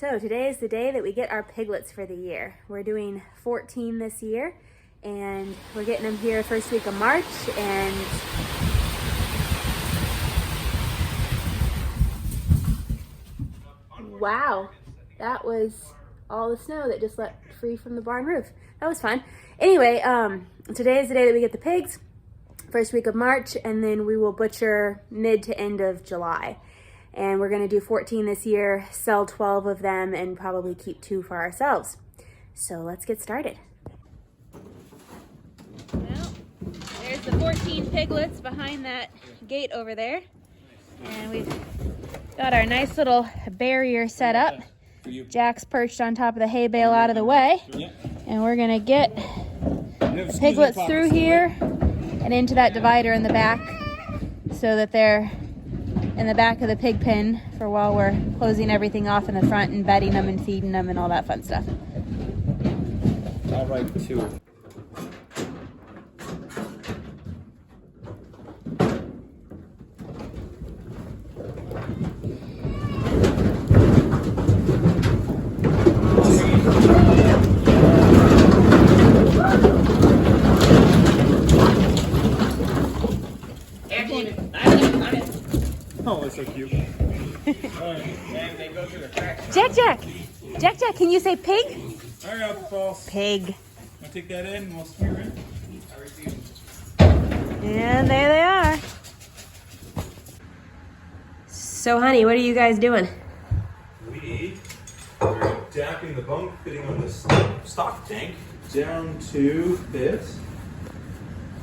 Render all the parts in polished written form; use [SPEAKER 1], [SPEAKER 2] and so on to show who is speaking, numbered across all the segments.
[SPEAKER 1] So today is the day that we get our piglets for the year. We're doing 14 this year, and we're getting them here first week of March. And wow, that was all the snow that just let free from the barn roof. That was fun. Anyway, today is the day that we get the pigs, first week of March, and then we will butcher mid to end of July. And we're gonna do 14 this year, sell 12 of them, and probably keep 2 for ourselves. So let's get started. Well, there's the 14 piglets behind that gate over there. And we've got our nice little barrier set up. Jack's perched on top of the hay bale out of the way. And we're gonna get piglets through here and into that divider in the back so that they're in the back of the pig pen for while we're closing everything off in the front and bedding them and feeding them and all that fun stuff.
[SPEAKER 2] All right, 2. Oh, it's so cute.
[SPEAKER 1] Jack, can you say pig?
[SPEAKER 2] All right, false.
[SPEAKER 1] Pig.
[SPEAKER 2] I'll take that in and we'll spear in.
[SPEAKER 1] And there they are. So, honey, what are you guys doing?
[SPEAKER 2] We are dapping the bunk fitting on the stock tank down to fit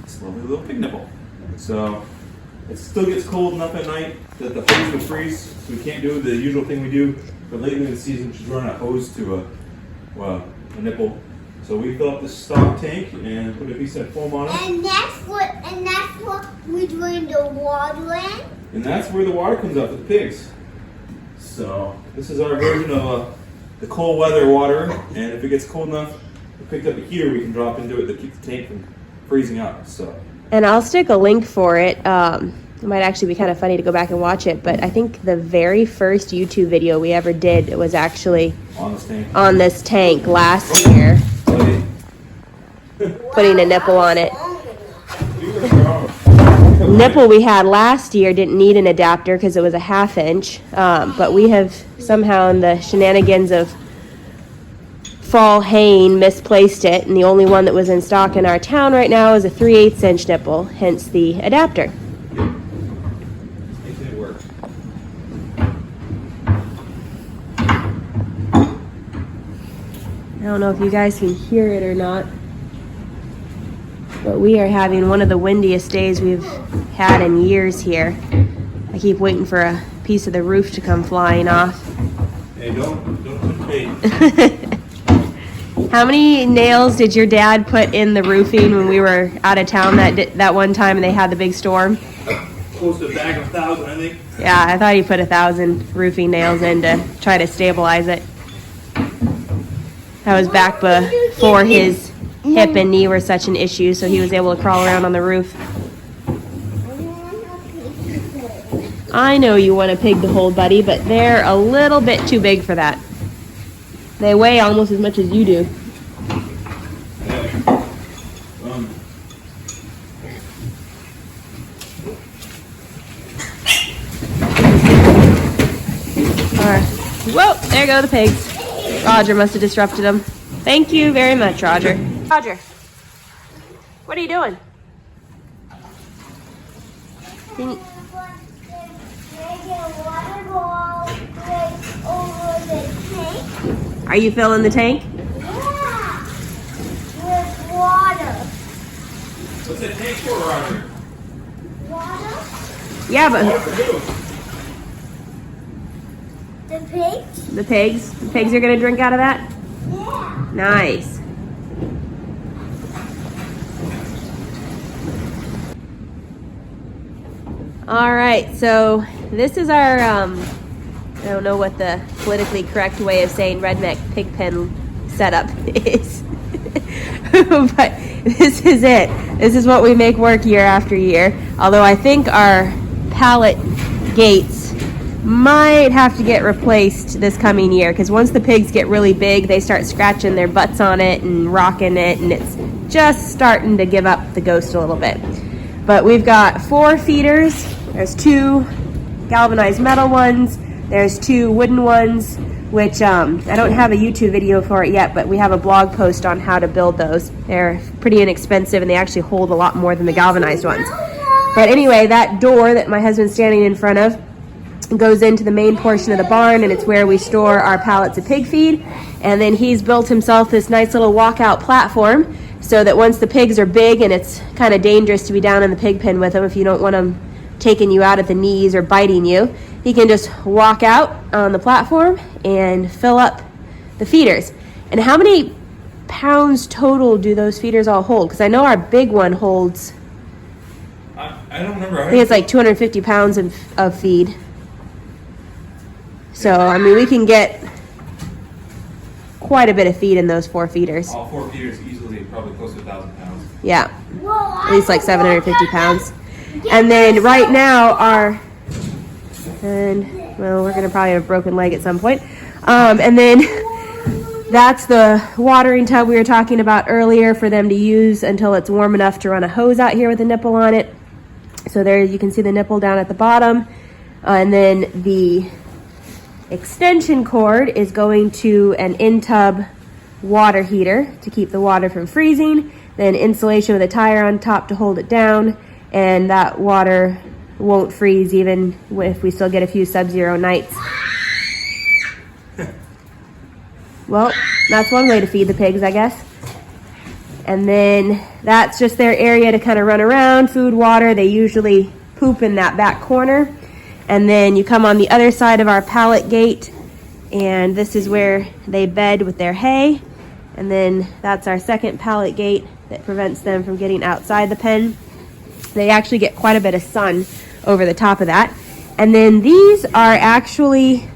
[SPEAKER 2] this lovely little pig nipple. So it still gets cold enough at night that the hose would freeze, so we can't do the usual thing we do for late in the season, which is run a hose to a nipple. So we fill up the stock tank and put a piece of foam on it.
[SPEAKER 3] And that's what we're doing the water in.
[SPEAKER 2] And that's where the water comes up with the pigs. So this is our version of the cold weather water, and if it gets cold enough, we picked up a heater we can drop into it to keep the tank from freezing out. So. And
[SPEAKER 1] I'll stick a link for it. It might actually be kind of funny to go back and watch it, but I think the very first YouTube video we ever did was actually on this tank last year. Putting a nipple on it. The nipple we had last year didn't need an adapter because it was a 1/2 inch, but we have somehow in the shenanigans of fall haying misplaced it, and the only one that was in stock in our town right now is a 3/8 inch nipple, hence the adapter.
[SPEAKER 2] It work.
[SPEAKER 1] I don't know if you guys can hear it or not, but we are having one of the windiest days we've had in years here. I keep waiting for a piece of the roof to come flying off.
[SPEAKER 2] Hey, don't put bait.
[SPEAKER 1] How many nails did your dad put in the roofing when we were out of town that one time and they had the big storm?
[SPEAKER 2] Close to a bag of 1,000, I think.
[SPEAKER 1] Yeah, I thought he put 1,000 roofing nails in to try to stabilize it. That was back before his hip and knee were such an issue, so he was able to crawl around on the roof. I know you want a pig to hold, buddy, but they're a little bit too big for that. They weigh almost as much as you do. Whoa, there go the pigs. Roger must have disrupted them. Thank you very much, Roger. Roger, what are you doing? Are you filling the tank?
[SPEAKER 3] Yeah, with water.
[SPEAKER 2] What's that tank for, Roger?
[SPEAKER 3] Water?
[SPEAKER 1] Yeah, but
[SPEAKER 3] The pigs?
[SPEAKER 1] the pigs? The pigs are gonna drink out of that?
[SPEAKER 3] Yeah.
[SPEAKER 1] Nice. All right, so this is our, I don't know what the politically correct way of saying redneck pig pen setup is. But this is it. This is what we make work year after year. Although I think our pallet gates
[SPEAKER 4] might have to get replaced this coming year, because once the pigs get really big, they start scratching their butts on it and rocking it, and it's just starting to give up the ghost a little bit. But we've got 4 feeders. There's 2 galvanized metal ones. There's 2 wooden ones, which I don't have a YouTube video for it yet, but we have a blog post on how to build those. They're pretty inexpensive, and they actually hold a lot more than the galvanized ones. But anyway, that door that my husband's standing in front of goes into the main portion of the barn, and it's where we store our pallets of pig feed. And then he's built himself this nice little walkout platform, so that once the pigs are big, and it's kind of dangerous to be down in the pig pen with them if you don't want them taking you out at the knees or biting you, he can just walk out on the platform and fill up the feeders. And how many pounds total do those feeders all hold? Because I know our big one holds,
[SPEAKER 2] I don't remember.
[SPEAKER 4] I think it's like 250 pounds of feed. So, I mean, we can get quite a bit of feed in those 4 feeders.
[SPEAKER 2] All 4 feeders easily, probably close to 1,000 pounds.
[SPEAKER 4] Yeah, at least like 750 pounds. And then right now well, we're gonna probably have a broken leg at some point. And then that's the watering tub we were talking about earlier for them to use until it's warm enough to run a hose out here with a nipple on it. So there you can see the nipple down at the bottom. And then the extension cord is going to an in-tub water heater to keep the water from freezing. Then insulation with a tire on top to hold it down. And that water won't freeze even if we still get a few sub-zero nights. Well, that's one way to feed the pigs, I guess. And then that's just their area to kind of run around, food, water. They usually poop in that back corner. And then you come on the other side of our pallet gate, and this is where they bed with their hay. And then that's our second pallet gate that prevents them from getting outside the pen. They actually get quite a bit of sun over the top of that. And then these are actually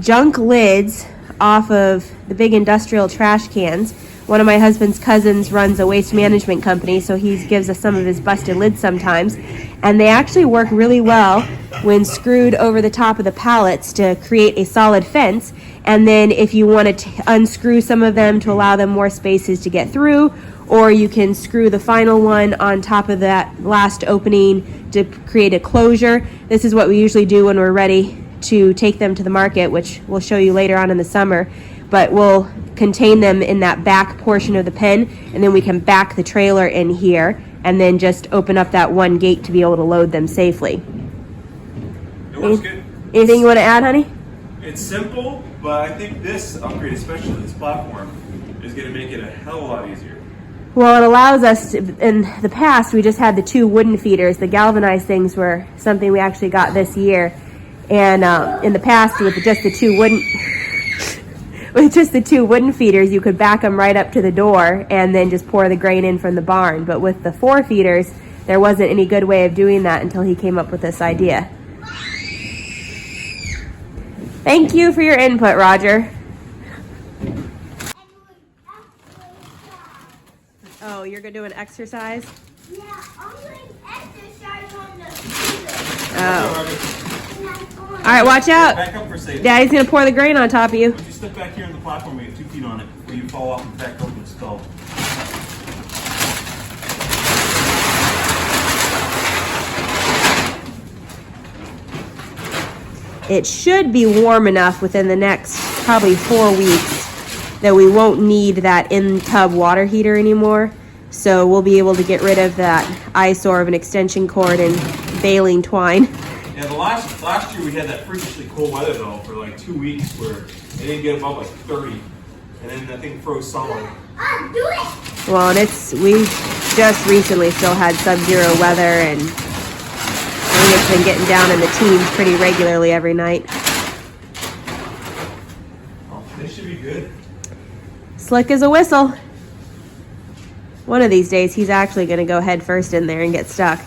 [SPEAKER 4] junk lids off of the big industrial trash cans. One of my husband's cousins runs a waste management company, so he gives us some of his busted lids sometimes. And they actually work really well when screwed over the top of the pallets to create a solid fence. And then if you want to unscrew some of them to allow them more spaces to get through, or you can screw the final one on top of that last opening to create a closure. This is what we usually do when we're ready to take them to the market, which we'll show you later on in the summer. But we'll contain them in that back portion of the pen, and then we can back the trailer in here and then just open up that one gate to be able to load them safely.
[SPEAKER 2] It works good.
[SPEAKER 4] Anything you want to add, honey?
[SPEAKER 2] It's simple, but I think this upgrade, especially this platform, is going to make it a hell of a lot easier.
[SPEAKER 4] Well, it allows us to, in the past, we just had the 2 wooden feeders. The galvanized things were something we actually got this year. And in the past, with just the 2 wooden feeders, you could back them right up to the door and then just pour the grain in from the barn. But with the 4 feeders, there wasn't any good way of doing that until he came up with this idea. Thank you for your input, Roger. Oh, you're gonna do an exercise?
[SPEAKER 3] Yeah, I'm doing exercise on the computer.
[SPEAKER 4] Oh. All right, watch out.
[SPEAKER 2] Back up for a second.
[SPEAKER 4] Daddy's gonna pour the grain on top of you.
[SPEAKER 2] Would you step back here on the platform and get 2 feet on it before you fall off and back over the skull?
[SPEAKER 4] It should be warm enough within the next probably 4 weeks that we won't need that in-tub water heater anymore. So we'll be able to get rid of that eyesore of an extension cord and baling twine.
[SPEAKER 2] Yeah, the last year we had that freakishly cold weather though for like 2 weeks where it didn't get above like 30, and then that thing froze solid.
[SPEAKER 3] I'll do it.
[SPEAKER 4] Well, and we just recently still had sub-zero weather, and I think it's been getting down in the teens pretty regularly every night.
[SPEAKER 2] Oh, this should be good.
[SPEAKER 4] Slick as a whistle. One of these days, he's actually going to go head first in there and get stuck.